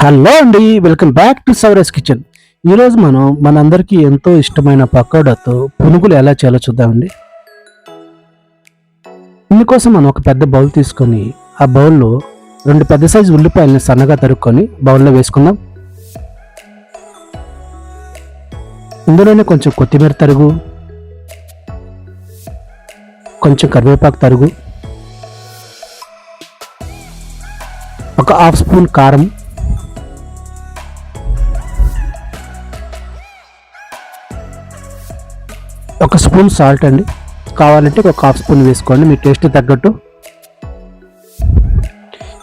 Hello అండి, welcome back to సౌరస్ kitchen. ఈరోజు మనం మనందరికీ ఎంతో ఇష్టమైన పకోడాతో పునుగులు ఎలా చేయాలో చూద్దామండి. ఇందుకోసం మనం ఒక పెద్ద బౌల్ తీసుకొని ఆ బౌల్లో 2 పెద్ద సైజు ఉల్లిపాయలని సన్నగా తరుక్కొని బౌల్లో వేసుకుందాం. ఇందులోనే కొంచెం కొత్తిమీర తరుగు, కొంచెం కరివేపాకు తరుగు, ఒక హాఫ్ స్పూన్ కారం, ఒక స్పూన్ సాల్ట్ అండి. కావాలంటే ఒక హాఫ్ స్పూన్ వేసుకోండి మీ టేస్ట్ తగ్గట్టు.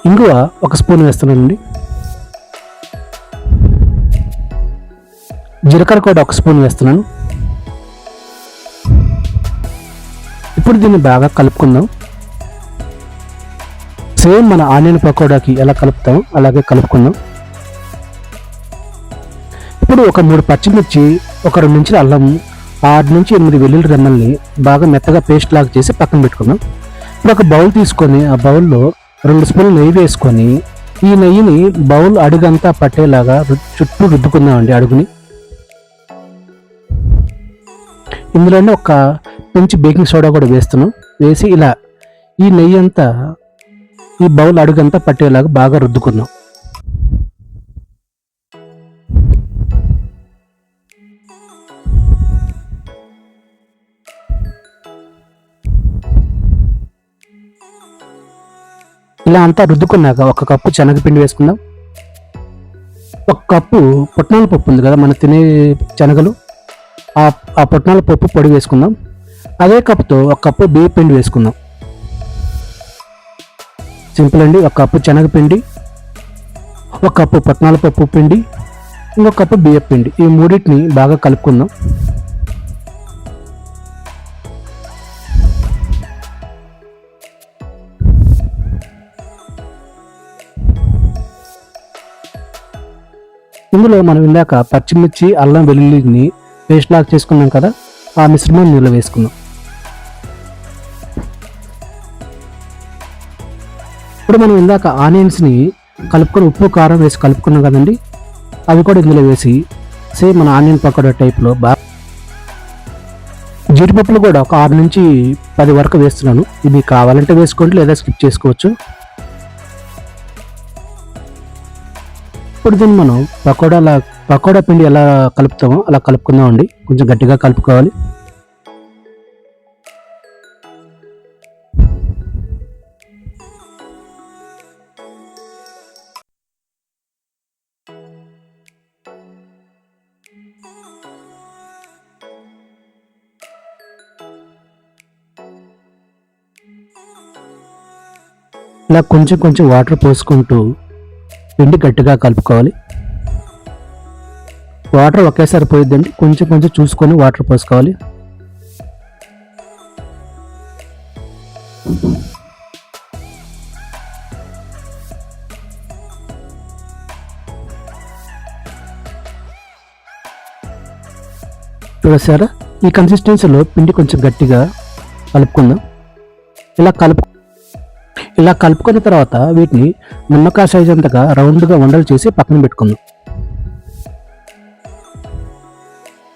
ఇంగువ ఒక స్పూన్ వేస్తున్నానండి. జీలకర్ర కూడా ఒక స్పూన్ వేస్తున్నాను. ఇప్పుడు దీన్ని బాగా కలుపుకుందాం. సేమ్ మన ఆనియన్ పకోడాకి ఎలా కలుపుతాం అలాగే కలుపుకుందాం. ఇప్పుడు ఒక 3 పచ్చిమిర్చి, ఒక 2 ఇంచుల అల్లం, 6 నుంచి 8 వెల్లుల్లి రెమ్మల్ని బాగా మెత్తగా పేస్ట్ లాగా చేసి పక్కన పెట్టుకున్నాం. ఇప్పుడు ఒక బౌల్ తీసుకొని ఆ బౌల్లో 2 స్పూన్లు నెయ్యి వేసుకొని ఈ నెయ్యిని బౌల్ అడుగంతా పట్టేలాగా చుట్టూ రుద్దుకుందామండి అడుగుని. ఇందులోనే ఒక పెంచి బేకింగ్ సోడా కూడా వేస్తున్నాం. వేసి ఇలా ఈ నెయ్యి అంతా ఈ బౌల్ అడుగంతా పట్టేలాగా బాగా రుద్దుకుందాం. ఇలా అంతా రుద్దుకున్నాక ఒక కప్పు శనగపిండి వేసుకుందాం. ఒక కప్పు పుట్నాల పప్పు ఉంది కదా మనం తినే శనగలు, ఆ పుట్నాల పప్పు పొడి వేసుకుందాం. అదే కప్పుతో ఒక కప్పు బియ్య పిండి వేసుకుందాం. సింపుల్ అండి. ఒక కప్పు శనగపిండి, ఒక కప్పు పుట్నాల పప్పు పిండి, ఇంకొక కప్పు బియ్య పిండి, ఈ మూడింటిని బాగా కలుపుకుందాం. ఇందులో మనం ఇందాక పచ్చిమిర్చి, అల్లం, వెల్లుల్లిని పేస్ట్ లాగా చేసుకున్నాం కదా, ఆ మిశ్రమం ఇందులో వేసుకుందాం. ఇప్పుడు మనం ఇందాక ఆనియన్స్ని కలుపుకొని ఉప్పు కారం వేసి కలుపుకున్నాం కదండి, అవి కూడా ఇందులో వేసి సేమ్ మన ఆనియన్ పకోడా టైప్లో బాగా. జీడిపప్పులు కూడా ఒక 6 నుంచి 10 వరకు వేస్తున్నాను. ఇవి కావాలంటే వేసుకోండి, లేదా స్కిప్ చేసుకోవచ్చు. ఇప్పుడు దీన్ని మనం పకోడా పిండి ఎలా కలుపుతామో అలా కలుపుకుందాం అండి. కొంచెం గట్టిగా కలుపుకోవాలి. ఇలా కొంచెం కొంచెం వాటర్ పోసుకుంటూ పిండి గట్టిగా కలుపుకోవాలి. వాటర్ ఒకేసారి పోయిద్దండి, కొంచెం కొంచెం చూసుకొని వాటర్ పోసుకోవాలి. చూసారా, ఈ కన్సిస్టెన్సీలో పిండి కొంచెం గట్టిగా కలుపుకుందాం. ఇలా కలుపుకున్న తర్వాత వీటిని నిమ్మకాయ సైజ్ అంతగా రౌండ్గా ఉండలు చేసి పక్కన పెట్టుకుందాం.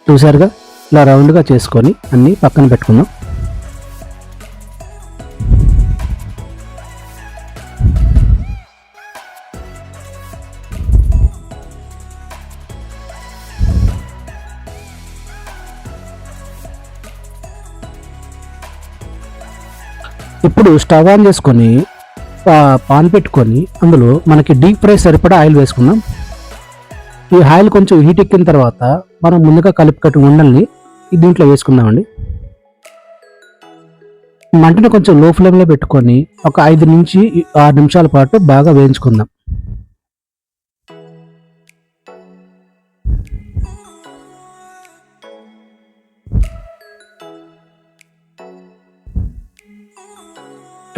చూసారుగా, ఇలా రౌండ్గా చేసుకొని అన్నీ పక్కన పెట్టుకుందాం. ఇప్పుడు స్టవ్ ఆన్ చేసుకొని పాన్ పెట్టుకొని అందులో మనకి డీప్ ఫ్రై సరిపడా ఆయిల్ వేసుకుందాం. ఈ ఆయిల్ కొంచెం హీట్ ఎక్కిన తర్వాత మనం ముందుగా కలిపి ఉండల్ని దీంట్లో వేసుకుందామండి. మంటని కొంచెం లో ఫ్లేమ్లో పెట్టుకొని ఒక 5 నుంచి 6 నిమిషాల పాటు బాగా వేయించుకుందాం.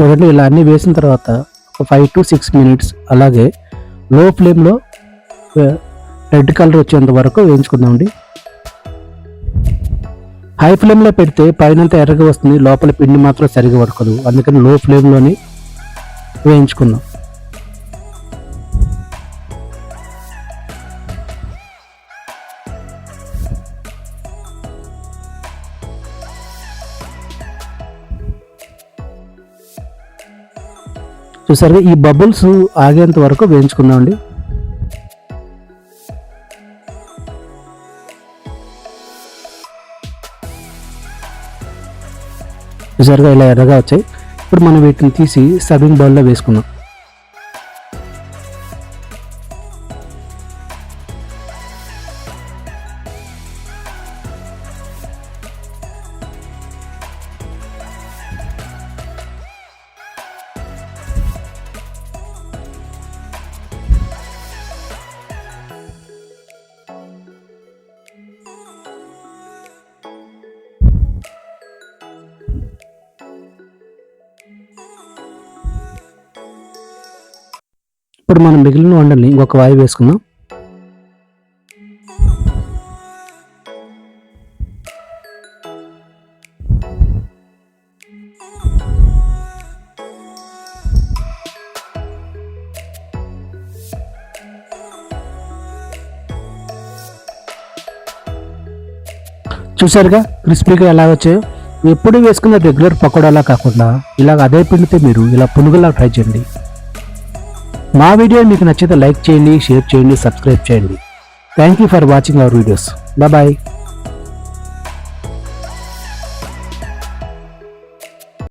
చూడండి, ఇలా అన్నీ వేసిన తర్వాత ఒక 5 to 6 మినిట్స్ అలాగే లో ఫ్లేమ్లో రెడ్ కలర్ వచ్చేంత వరకు వేయించుకుందామండి. హై ఫ్లేమ్లో పెడితే పైనంతా ఎర్రగా వస్తుంది, లోపల పిండి మాత్రం సరిగా ఉడకదు. అందుకని లో ఫ్లేమ్లోని వేయించుకుందాం. చూసారుగా ఈ బబుల్స్ ఆగేంత వరకు వేయించుకుందామండి. చూసారుగా ఇలా ఎర్రగా వచ్చాయి. ఇప్పుడు మనం వీటిని తీసి సర్వింగ్ బౌల్లో వేసుకుందాం. ఇప్పుడు మనం మిగిలిన వండల్ని ఇంకొక వాయి వేసుకుందాం. చూసారుగా క్రిస్పీగా ఎలా వచ్చాయో. ఎప్పుడు వేసుకున్న రెగ్యులర్ పకోడాలా కాకుండా ఇలాగ అదే పిండితే మీరు ఇలా పునుగులా ట్రై చేయండి. మా వీడియో మీకు నచ్చితే లైక్ చేయండి, షేర్ చేయండి, సబ్స్క్రైబ్ చేయండి. Thank you for watching our videos. Bye.